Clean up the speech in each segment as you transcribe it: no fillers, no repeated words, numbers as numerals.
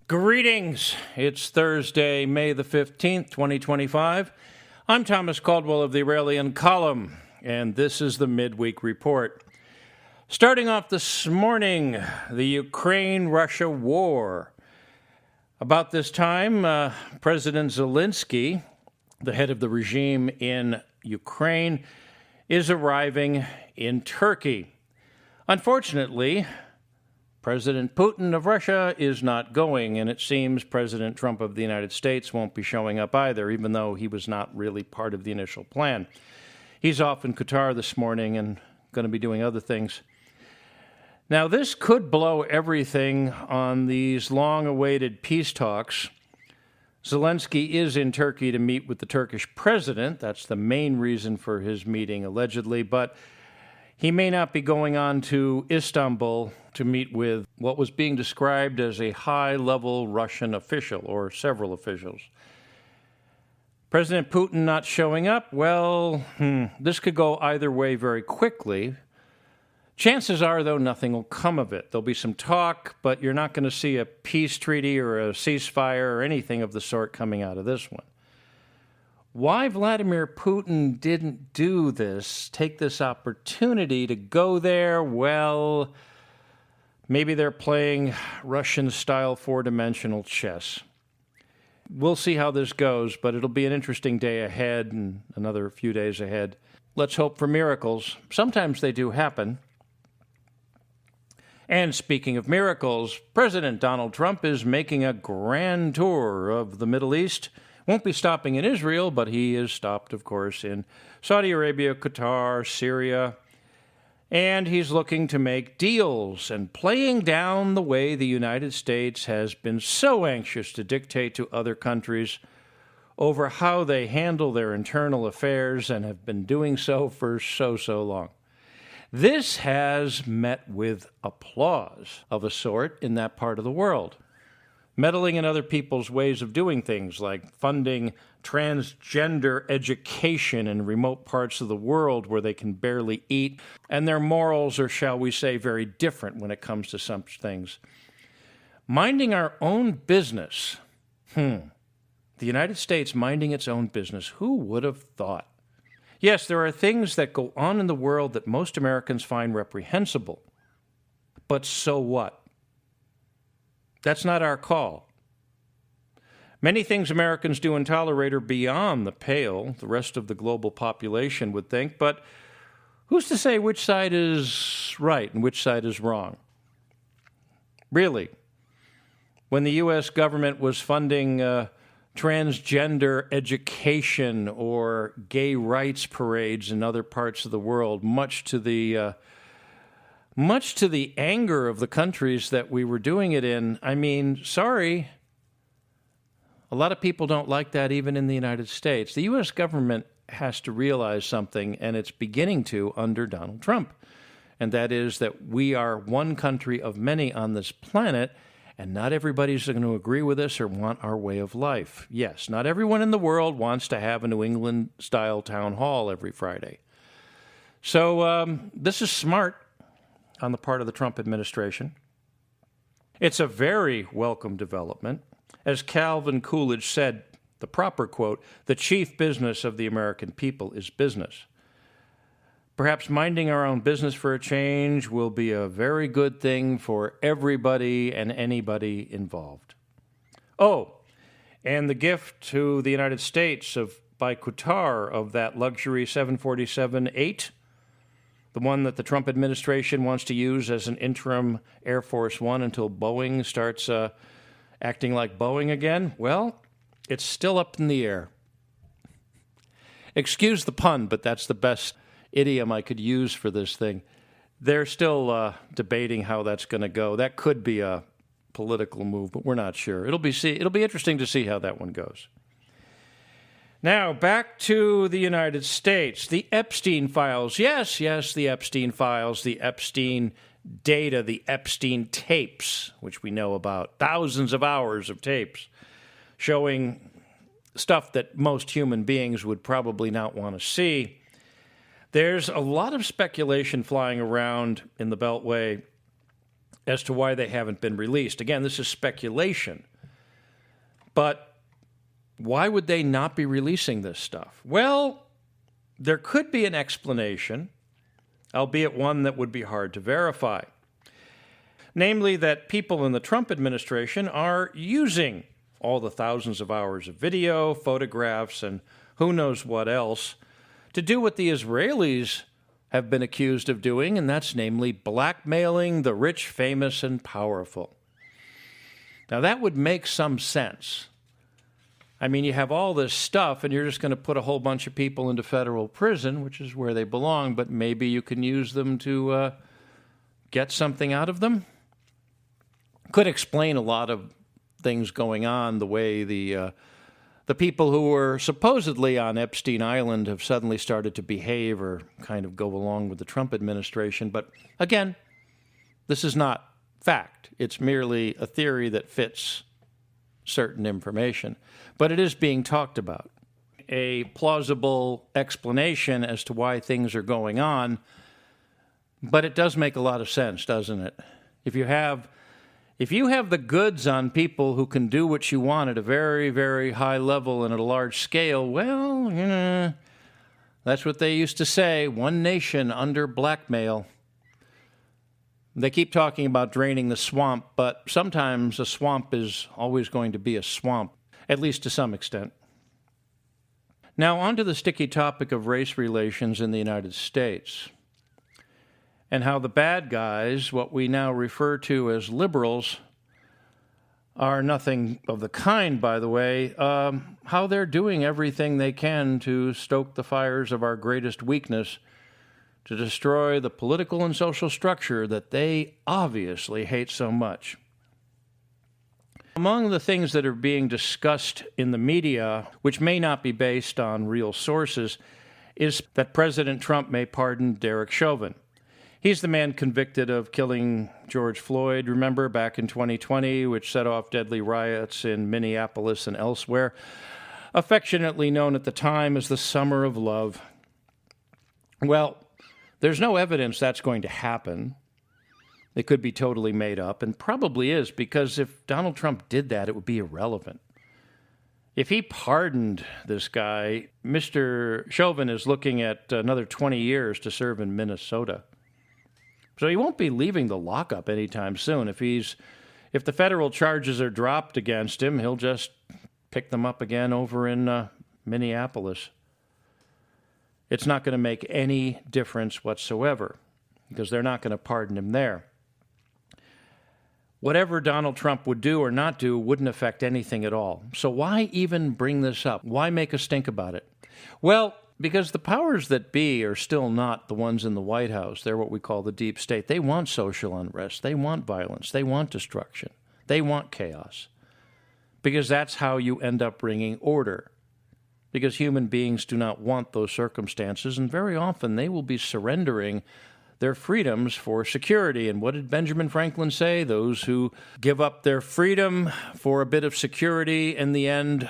Greetings. It's Thursday, May the 15th, 2025. I'm Thomas Caldwell of the Aurelian Column, and this is the Midweek Report. Starting off this morning, the Ukraine-Russia war. About this time, President Zelensky, the head of the regime in Ukraine, is arriving in Turkey. Unfortunately, President Putin of Russia is not going, and it seems President Trump of the United States won't be showing up either, even though he was not really part of the initial plan. He's off in Qatar this morning and going to be doing other things. Now, this could blow everything on these long-awaited peace talks. Zelensky is in Turkey to meet with the Turkish president. That's the main reason for his meeting, allegedly, but he may not be going on to Istanbul to meet with what was being described as a high-level Russian official, or several officials. President Putin not showing up, well, this could go either way very quickly. Chances are, though, nothing will come of it. There'll be some talk, but you're not going to see a peace treaty or a ceasefire or anything of the sort coming out of this one. Why Vladimir Putin didn't do this, take this opportunity to go there, well, maybe they're playing Russian-style four-dimensional chess. We'll see how this goes, but it'll be an interesting day ahead and another few days ahead. Let's hope for miracles. Sometimes they do happen. And speaking of miracles, President Donald Trump is making a grand tour of the Middle East. Won't be stopping in Israel, but he is stopped, of course, in Saudi Arabia, Qatar, Syria. And he's looking to make deals and playing down the way the United States has been so anxious to dictate to other countries over how they handle their internal affairs and have been doing so for so long. This has met with applause of a sort in that part of the world. Meddling in other people's ways of doing things, like funding transgender education in remote parts of the world where they can barely eat, and their morals are, shall we say, very different when it comes to such things. Minding our own business. The United States minding its own business. Who would have thought? Yes, there are things that go on in the world that most Americans find reprehensible. But so what? That's not our call. Many things Americans do and tolerate are beyond the pale, the rest of the global population would think, but who's to say which side is right and which side is wrong? Really, when the U.S. government was funding transgender education or gay rights parades in other parts of the world, much to the anger of the countries that we were doing it in, I mean, sorry, a lot of people don't like that even in the United States. The U.S. government has to realize something, and it's beginning to under Donald Trump, and that is that we are one country of many on this planet, and not everybody's going to agree with us or want our way of life. Yes, not everyone in the world wants to have a New England-style town hall every Friday. So this is smart on the part of the Trump administration. It's a very welcome development. As Calvin Coolidge said, the proper quote, "The chief business of the American people is business." Perhaps minding our own business for a change will be a very good thing for everybody and anybody involved. Oh, and the gift to the United States by Qatar of that luxury 747-8, the one that the Trump administration wants to use as an interim Air Force One until Boeing starts acting like Boeing again, well, it's still up in the air. Excuse the pun, but that's the best idiom I could use for this thing. They're still debating how that's going to go. That could be a political move, but we're not sure. It'll be interesting to see how that one goes. Now, back to the United States. The Epstein files. Yes, the Epstein files, the Epstein data, the Epstein tapes, which we know about. Thousands of hours of tapes showing stuff that most human beings would probably not want to see. There's a lot of speculation flying around in the Beltway as to why they haven't been released. Again, this is speculation. But why would they not be releasing this stuff? Well, there could be an explanation, albeit one that would be hard to verify. Namely, that people in the Trump administration are using all the thousands of hours of video, photographs, and who knows what else to do what the Israelis have been accused of doing, and that's namely blackmailing the rich, famous, and powerful. Now, that would make some sense. I mean, you have all this stuff, and you're just going to put a whole bunch of people into federal prison, which is where they belong, but maybe you can use them to get something out of them. Could explain a lot of things going on, the way the people who were supposedly on Epstein Island have suddenly started to behave or kind of go along with the Trump administration. But again, this is not fact. It's merely a theory that fits certain information. But it is being talked about. A plausible explanation as to why things are going on. But it does make a lot of sense, doesn't it? If you have the goods on people who can do what you want at a very, very high level and at a large scale, well, that's what they used to say, one nation under blackmail. They keep talking about draining the swamp, but sometimes a swamp is always going to be a swamp, at least to some extent. Now, on to the sticky topic of race relations in the United States, and how the bad guys, what we now refer to as liberals, are nothing of the kind, by the way, how they're doing everything they can to stoke the fires of our greatest weakness, to destroy the political and social structure that they obviously hate so much. Among the things that are being discussed in the media, which may not be based on real sources, is that President Trump may pardon Derek Chauvin. He's the man convicted of killing George Floyd, remember, back in 2020, which set off deadly riots in Minneapolis and elsewhere, affectionately known at the time as the Summer of Love. Well, there's no evidence that's going to happen. It could be totally made up, and probably is, because if Donald Trump did that, it would be irrelevant. If he pardoned this guy, Mr. Chauvin is looking at another 20 years to serve in Minnesota. So he won't be leaving the lockup anytime soon. If the federal charges are dropped against him, he'll just pick them up again over in Minneapolis. It's not going to make any difference whatsoever, because they're not going to pardon him there. Whatever Donald Trump would do or not do wouldn't affect anything at all. So why even bring this up? Why make a stink about it? Well, because the powers that be are still not the ones in the White House. They're what we call the deep state. They want social unrest. They want violence. They want destruction. They want chaos. Because that's how you end up bringing order. Because human beings do not want those circumstances, and very often they will be surrendering their freedoms for security. And what did Benjamin Franklin say? Those who give up their freedom for a bit of security in the end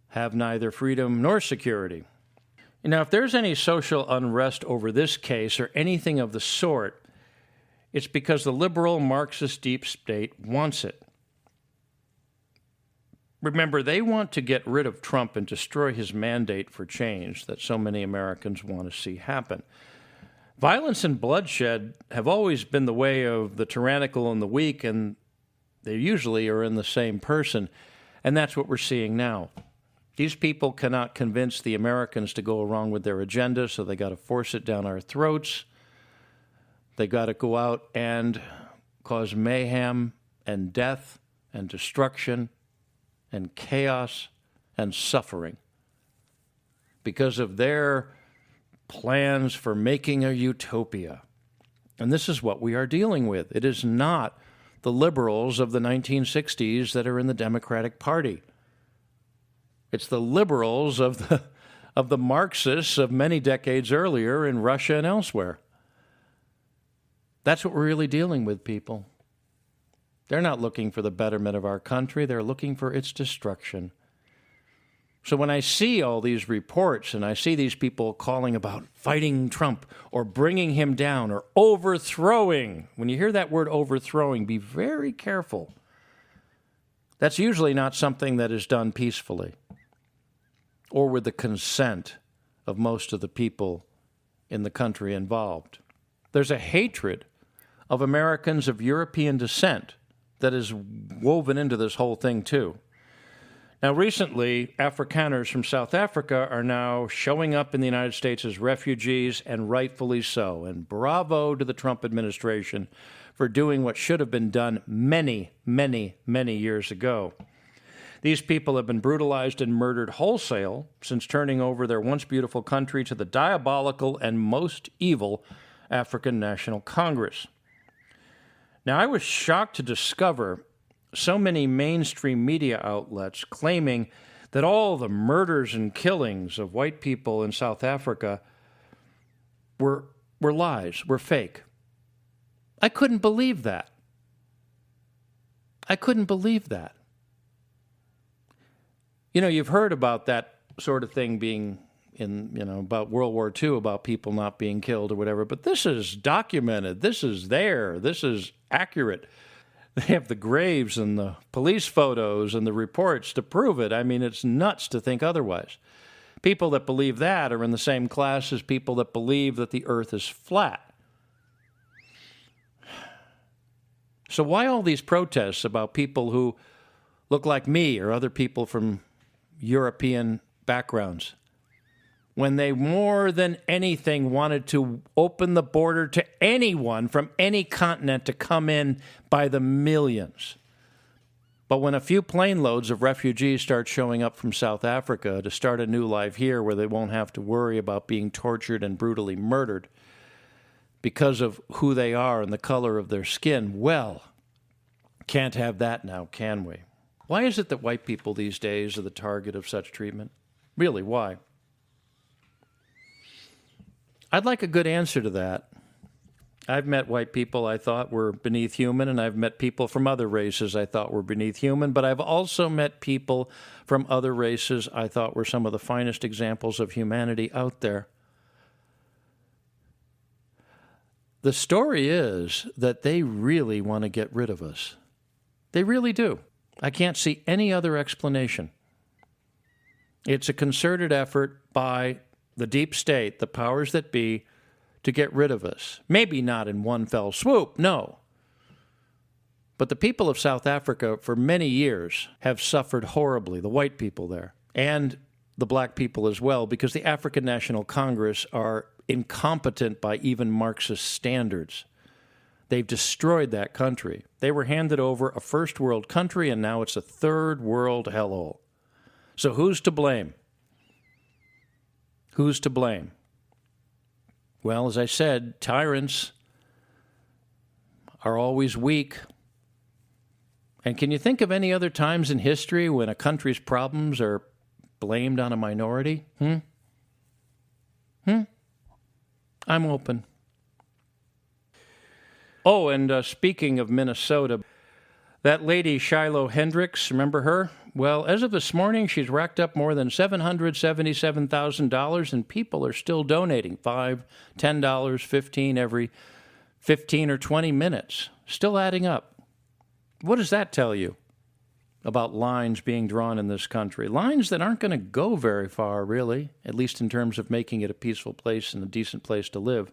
have neither freedom nor security. Now, if there's any social unrest over this case or anything of the sort, it's because the liberal Marxist deep state wants it. Remember, they want to get rid of Trump and destroy his mandate for change that so many Americans want to see happen. Violence and bloodshed have always been the way of the tyrannical and the weak, and they usually are in the same person, and that's what we're seeing now. These people cannot convince the Americans to go along with their agenda, so they got to force it down our throats. They got to go out and cause mayhem and death and destruction and chaos and suffering because of their plans for making a utopia. And this is what we are dealing with. It is not the liberals of the 1960s that are in the Democratic Party. It's the liberals of the Marxists of many decades earlier in Russia and elsewhere. That's what we're really dealing with, people. They're not looking for the betterment of our country. They're looking for its destruction. So when I see all these reports and I see these people calling about fighting Trump or bringing him down or overthrowing, when you hear that word overthrowing, be very careful. That's usually not something that is done peacefully or with the consent of most of the people in the country involved. There's a hatred of Americans of European descent that is woven into this whole thing, too. Now, recently, Afrikaners from South Africa are now showing up in the United States as refugees, and rightfully so. And bravo to the Trump administration for doing what should have been done many, many, many years ago. These people have been brutalized and murdered wholesale since turning over their once beautiful country to the diabolical and most evil African National Congress. Now, I was shocked to discover so many mainstream media outlets claiming that all the murders and killings of white people in South Africa were lies, were fake. I couldn't believe that. I couldn't believe that. You know, you've heard about that sort of thing being about World War II, about people not being killed or whatever, but this is documented. This is there. This is accurate. They have the graves and the police photos and the reports to prove it. I mean, it's nuts to think otherwise. People that believe that are in the same class as people that believe that the earth is flat. So why all these protests about people who look like me or other people from European backgrounds, when they more than anything wanted to open the border to anyone from any continent to come in by the millions? But when a few plane loads of refugees start showing up from South Africa to start a new life here where they won't have to worry about being tortured and brutally murdered because of who they are and the color of their skin, well, can't have that now, can we? Why is it that white people these days are the target of such treatment? Really, why? I'd like a good answer to that. I've met white people I thought were beneath human, and I've met people from other races I thought were beneath human, but I've also met people from other races I thought were some of the finest examples of humanity out there. The story is that they really want to get rid of us. They really do. I can't see any other explanation. It's a concerted effort by the deep state, the powers that be, to get rid of us. Maybe not in one fell swoop, no. But the people of South Africa for many years have suffered horribly, the white people there, and the black people as well, because the African National Congress are incompetent by even Marxist standards. They've destroyed that country. They were handed over a first world country, and now it's a third world hellhole. So who's to blame? Who's to blame? Well, as I said, tyrants are always weak. And can you think of any other times in history when a country's problems are blamed on a minority? I'm open. Oh, and speaking of Minnesota, that lady Shiloh Hendricks, remember her? Well, as of this morning, she's racked up more than $777,000, and people are still donating $5, $10, $15 every 15 or 20 minutes. Still adding up. What does that tell you about lines being drawn in this country? Lines that aren't going to go very far, really, at least in terms of making it a peaceful place and a decent place to live.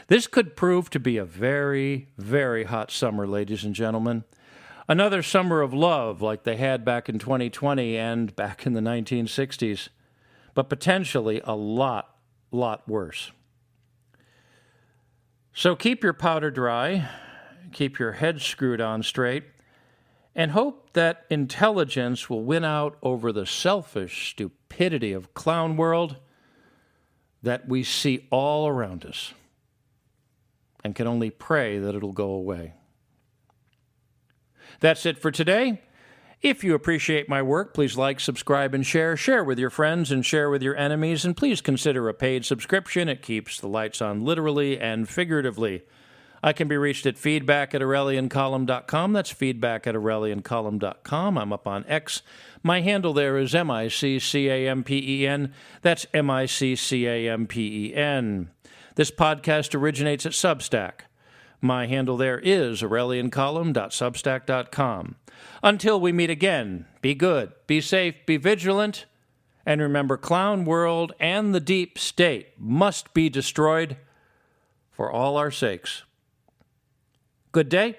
This could prove to be a very, very hot summer, ladies and gentlemen. Another summer of love like they had back in 2020 and back in the 1960s, but potentially a lot worse. So keep your powder dry, keep your head screwed on straight, and hope that intelligence will win out over the selfish stupidity of clown world that we see all around us, and can only pray that it'll go away. That's it for today. If you appreciate my work, please like, subscribe, and share. Share with your friends and share with your enemies, and please consider a paid subscription. It keeps the lights on literally and figuratively. I can be reached at feedback@aureliancolumn.com. That's feedback@aureliancolumn.com. I'm up on X. My handle there is MICCAMPEN. That's MICCAMPEN. This podcast originates at Substack. My handle there is aureliancolumn.substack.com. Until we meet again, be good, be safe, be vigilant, and remember, Clown World and the Deep State must be destroyed for all our sakes. Good day.